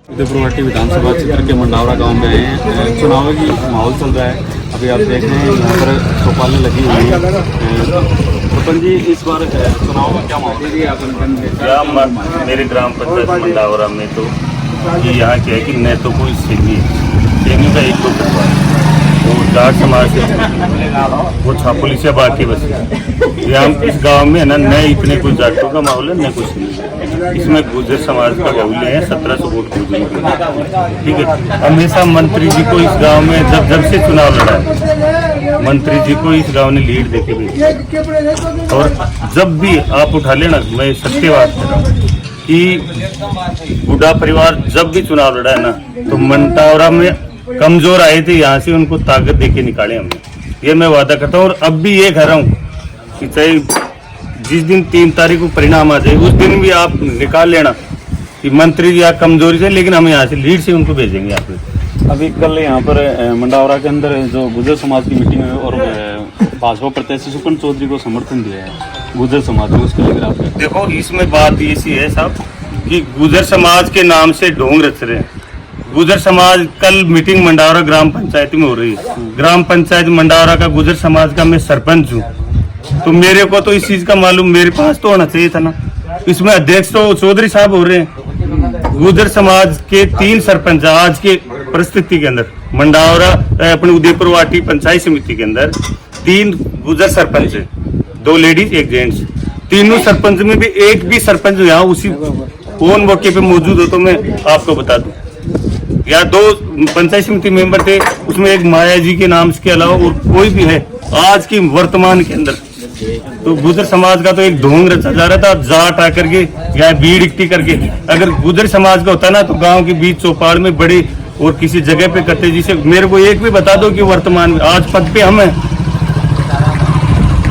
उदयपुर विधानसभा क्षेत्र के मंडावरा गांव में हैं। चुनाव की माहौल चल रहा है। अभी आप देख रहे हैं यहाँ पर चौपालें लगी हुई हैं। सरपंच जी, इस बार चुनाव में क्या माहौल है? मेरे ग्राम पंचायत मंडावरा में तो ये यहाँ क्या है कि न तो कोई सेमी का एक दो परिवार वो जाट समाज से वो छापुली से बाकी बस यहाँ इस गांव में ना न इतने कोई जाटों का माहौल है न कुछ नहीं। इसमें गुर्जर समाज का बाहुल्य है। 1700 वोट गुर्जरों के, ठीक है। हमेशा मंत्री जी को इस गांव में जब से चुनाव लड़ा है, मंत्री जी को इस गांव ने लीड देके भेजा। और जब भी आप उठा लेना, मैं सत्य बात कर रहा हूँ कि बूढ़ा परिवार जब भी चुनाव लड़ा है ना, तो मंडावरा में कमजोर आए थे, यहाँ से उनको ताकत देके निकाले हमने। ये मैं वादा करता हूँ और अब भी ये कह रहा हूँ कि चाहे जिस दिन 3 तारीख को परिणाम आ जाए, उस दिन भी आप निकाल लेना कि मंत्री जी आप कमजोरी से, लेकिन हम यहाँ से लीड से उनको भेजेंगे। यहाँ पे अभी कल यहाँ पर मंडावरा के अंदर जो गुर्जर समाज की मीटिंग है और भाजपा प्रत्याशी सुपन चौधरी को समर्थन दिया है गुर्जर समाज ने, उसके लेकर आप देखो, इसमें बात ऐसी है साहब कि गुर्जर समाज के नाम से ढोंग रच रहे हैं। गुर्जर समाज कल मीटिंग मंडावरा ग्राम पंचायत में हो रही है। ग्राम पंचायत मंडावरा का गुर्जर समाज का मैं सरपंच हूँ, तो मेरे को तो इस चीज का मालूम मेरे पास तो होना चाहिए था ना। इसमें अध्यक्ष तो चौधरी साहब हो रहे हैं। गुर्जर समाज के 3 सरपंच आज के परिस्थिति के अंदर मंडावरा अपने उदयपुर वाटी पंचायत समिति के अंदर 3 गुर्जर सरपंच है, 2 लेडीज 1 जेंट्स। तीनों सरपंच में भी एक भी सरपंच यहाँ उसी फोन मौके पे मौजूद हो तो मैं आपको बता दूं, या 2 पंचायत समिति मेंबर थे, उसमें एक माया जी के नाम के अलावा और कोई भी है आज की वर्तमान के अंदर। तो गुर्जर समाज का तो एक ढोंग रचा जा रहा था, जाट आकर के या भीड़ इकट्ठी करके। अगर गुर्जर समाज का होता ना तो गांव के बीच चौपाल में बड़े और किसी जगह पे करते। जिसे मेरे को एक भी बता दो कि वर्तमान में आज पद पे हम हैं,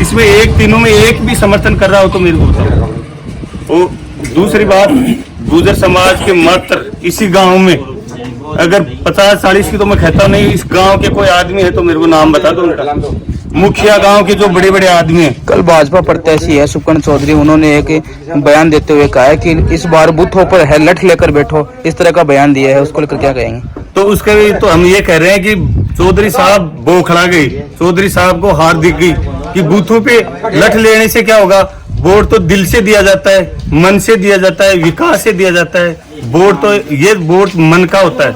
इसमें एक तीनों में एक भी समर्थन कर रहा हो तो मेरे को बताओ। और दूसरी बात, गुर्जर समाज के मात्र इसी गांव में अगर 50-40 की तो मैं कहता नहीं, इस गांव के कोई आदमी है तो मेरे को नाम बता दो। मुखिया गांव के जो बड़े बड़े आदमी हैं। कल भाजपा प्रत्याशी है सुपन चौधरी, उन्होंने एक बयान देते हुए कहा है कि इस बार बूथों पर हेलमेट लेकर बैठो, इस तरह का बयान दिया है। उसको लेकर क्या कहेंगे? तो उसके लिए तो हम ये कह रहे हैं कि चौधरी साहब बौखला गई, चौधरी साहब को हार दिख गई कि बूथों पे लठ लेने से क्या होगा। वोट तो दिल से दिया जाता है, मन से दिया जाता है, विकास से दिया जाता है। वोट तो ये वोट मन का होता है,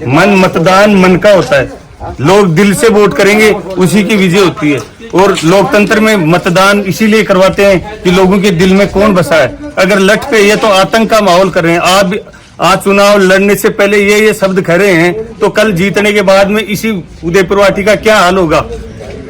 मन मतदान मन का होता है। लोग दिल से वोट करेंगे, उसी की विजय होती है। और लोकतंत्र में मतदान इसीलिए करवाते हैं कि लोगों के दिल में कौन बसा है। अगर लठ पे ये तो आतंक का माहौल कर रहे हैं। आप आज चुनाव लड़ने से पहले ये शब्द कह रहे हैं, तो कल जीतने के बाद में इसी उदयपुर वाटी का क्या हाल होगा।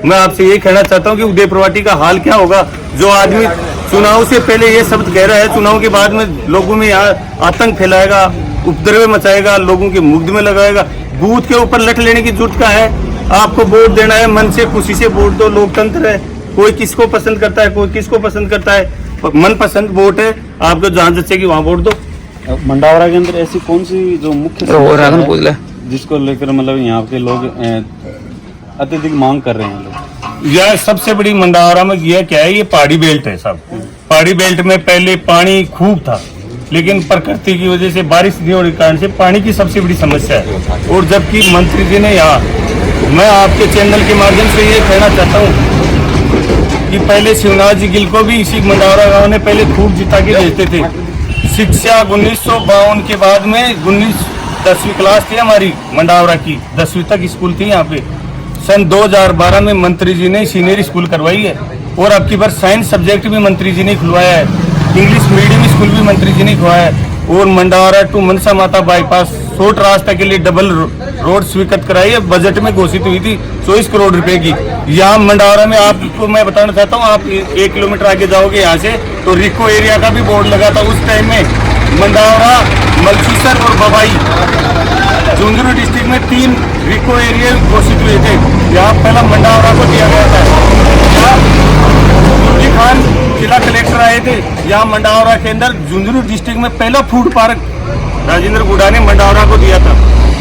मैं आपसे ये कहना चाहता हूँ कि उदयपुर वाटी का हाल क्या होगा। जो आदमी चुनाव से पहले ये शब्द कह रहा है, चुनाव के बाद में लोगों में यहाँ आतंक फैलाएगा, उपद्रव मचाएगा, लोगों के मुग्ध में लगाएगा। बूथ के ऊपर लठ लेने की जरूरत क्या है। आपको वोट देना है, मन से खुशी से वोट दो। लोकतंत्र है, कोई किसको पसंद करता है, कोई किसको पसंद करता है। मन पसंद वोट है, आपको जहाँ जचेगी वहाँ वोट दो। मंडावरा के अंदर ऐसी कौन सी जो मुख्य जिसको लेकर मतलब यहाँ के लोग अत्यधिक मांग कर रहे हैं? यह सबसे बड़ी मंडावरा में यह क्या है, ये पहाड़ी बेल्ट है साहब। पहाड़ी बेल्ट में पहले पानी खूब था, लेकिन प्रकृति की वजह से बारिश नहीं होने के कारण से पानी की सबसे बड़ी समस्या है। और जबकि मंत्री जी ने यहाँ, मैं आपके चैनल के माध्यम से ये कहना चाहता हूँ कि पहले शिवनाथ जी गिल को भी इसी मंडावरा गांव ने पहले खूब जिता के भेजते थे। शिक्षा 1952 के बाद में 10वीं क्लास थी हमारी मंडावरा की, 10वीं तक स्कूल थी यहाँ पे। सन 2012 में मंत्री जी ने सीनियर स्कूल करवाई है। और अब की बार साइंस सब्जेक्ट भी मंत्री जी ने खुलवाया है, इंग्लिश मीडियम स्कूल भी मंत्री जी ने खुलवाया है। और मंडावरा टू मनसा माता बाईपास शॉर्ट रास्ता के लिए डबल रोड स्वीकृत कराई है, बजट में घोषित हुई थी 24 करोड़ रुपए की। यहाँ मंडावरा में आपको मैं बताना चाहता हूँ, आप 1 किलोमीटर आगे जाओगे यहाँ से तो रिको एरिया का भी बोर्ड लगा था। उस टाइम में मंडावरा, मलसीसर और बबाई झुंझुनू डिस्ट्रिक्ट में 3 रिको एरिया घोषित हुए थे। यहाँ पहला मंडावरा को दिया गया था। खान जिला कलेक्टर आए थे यहाँ मंडावरा के अंदर, झुंझुनू डिस्ट्रिक्ट में पहला फूड पार्क राजेंद्र गुडा ने मंडावरा को दिया था।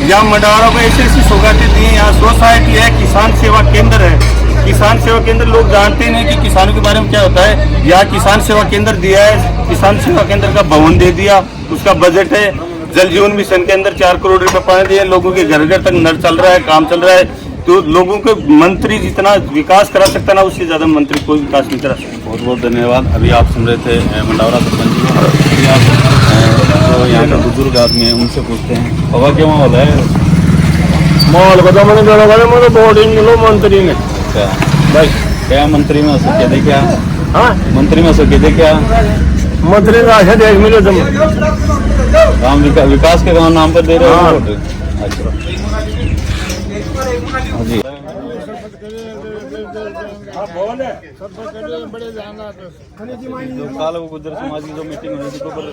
यहाँ मंडावरा को ऐसी ऐसी सौगातें दी हैं। यहाँ सोसाइटी है, किसान सेवा केंद्र है। किसान सेवा केंद्र लोग जानते नहीं कि किसानों के बारे में क्या होता है। यहाँ किसान सेवा केंद्र दिया है, किसान सेवा केंद्र का भवन दे दिया, उसका बजट है। जल जीवन मिशन के अंदर 4 करोड़ रुपए पानी दिए, लोगों के घर घर तक नल चल रहा है, काम चल रहा है। तो लोगों को मंत्री जितना विकास करा सकता ना, उससे ज्यादा मंत्री कोई विकास नहीं करा सकता। बहुत बहुत धन्यवाद। अभी आप सुन रहे थे मंडावरा सरपंच जी को। अभी आप जो यहाँ का बुजुर्ग आदमी है उनसे पूछते हैं, बाबा क्या माहौल है? माहौल बता मैंने जाना वाले मुझे वोट ही मिलो मंत्री में। अच्छा, भाई क्या मंत्री में हो सके दे क्या? हाँ, मंत्री में हो सके दे क्या? मंत्री का आशा देख मिलो तुम। काम विकास के काम नाम पर दे रहे हो वोट? अच्छा हाँ जी। जो काल वो गुजर समाज की जो मीटिंग हुई थी तो पर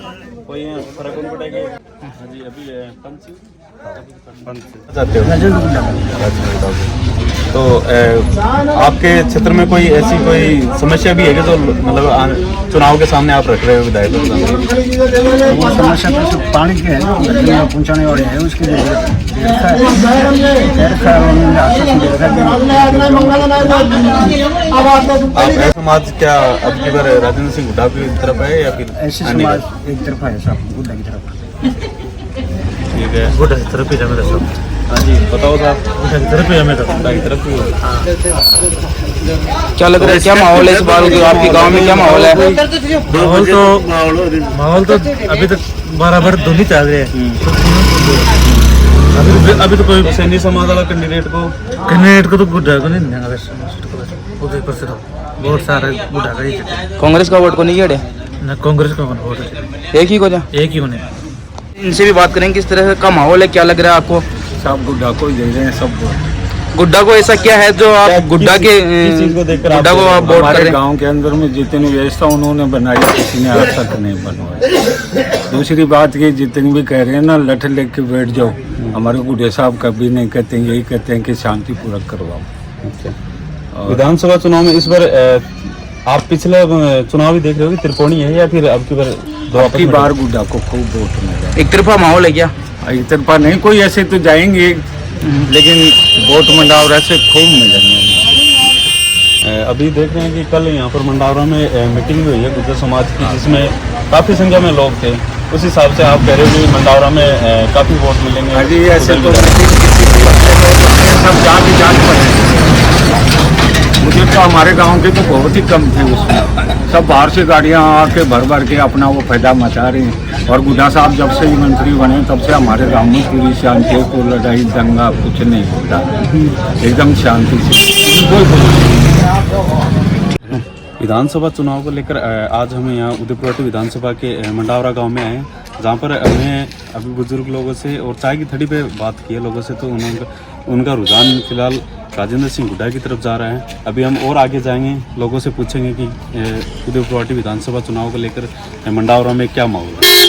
कोई फर्क नहीं पड़ेगा। हाँ जी, अभी जाते हो तो आपके क्षेत्र में कोई ऐसी कोई समस्या भी है कि जो मतलब चुनाव के सामने आप रख रहे हो विधायक? वो समस्या तो सिर्फ पानी की है, जो पहुँचाने वाले हैं उसके आप समाज क्या अब की बार राजेंद्र सिंह हुड्डा की तरफ है या फिर ऐसे समाज एक तरफ है, सब बुद्धा की तरफ ठीक है? बुद्धा की तरफ ही मेरा सब। हाँ जी बताओ साहब, बुद्धा की तरफ ही है मेरा। हुड्डा की तरफ ही हो। क्या लग रहा है, क्या माहौल है इस बार आपके गांव में, क्या माहौल है? माहौल तो अभी तक बराबर दोनों चल रहे हैं। अभी तो कोई सैनी समाज वाला कैंडिडेट को तो बुढ़ा को नहीं देना, उधर पर से तो बहुत सारे बुढ़ा का ही कांग्रेस का वोट को नहीं गेड़े, ना कांग्रेस का वोट एक ही को जा। एक ही होने। इनसे भी बात करेंगे, किस तरह का माहौल है, क्या लग रहा है आपको? सब बुढ़ा को ही दे रहे हैं, सब गुड्डा को ऐसा क्या है जो आप गुड्डा के गुड्डा को आप वोट कर रहे हैं? गांव के अंदर में जितनी व्यवस्था उन्होंने बनाई किसी ने आज तक नहीं बनवाई। दूसरी बात ये जितनी भी कह रहे हैं ना लठ लेके बैठ जाओ, हमारे गुड्डे साहब कभी नहीं कहते हैं, यही कहते हैं कि शांति पूर्वक करवाओ। विधानसभा चुनाव में इस बार आप पिछले चुनाव भी देख रहे हो कि त्रिकोणीय है या फिर अब की बार आपकी बार गुड्डा को खूब वोट मिला। एक तरफा माहौल है क्या? एक तरफा नहीं, कोई ऐसे तो जाएंगे लेकिन वोट मंडावरा से खूब मिलेंगे। अभी देख रहे हैं कि कल यहाँ पर मंडावरा में मीटिंग हुई है गुजर समाज की, जिसमें काफ़ी संख्या में लोग थे। उस हिसाब से आप कह रहे हो कि मंडावरा में काफ़ी वोट मिलेंगे? अभी ऐसे तो सब जान पड़े। मुझे तो हमारे गांव के तो बहुत ही कम थे उसमें, सब बाहर से गाड़ियां आके भर भर के अपना वो फायदा मचा रहे हैं। और गुड्डा साहब जब से मंत्री बने तब से हमारे गांव में पूरी शांति, कोई लड़ाई दंगा कुछ नहीं होता, एकदम शांति से। विधानसभा चुनाव को लेकर आज हमें यहाँ उदयपुर विधानसभा के मंडावरा गांव में आए हैं, जहाँ पर हमें अभी बुजुर्ग लोगों से और चाय की थड़ी पे बात की है लोगों से, तो उनका रुझान फिलहाल राजेंद्र सिंह हुड्डा की तरफ जा रहा है। अभी हम और आगे जाएंगे, लोगों से पूछेंगे कि उदयपुर विधानसभा चुनाव को लेकर मंडावरा में क्या माहौल है।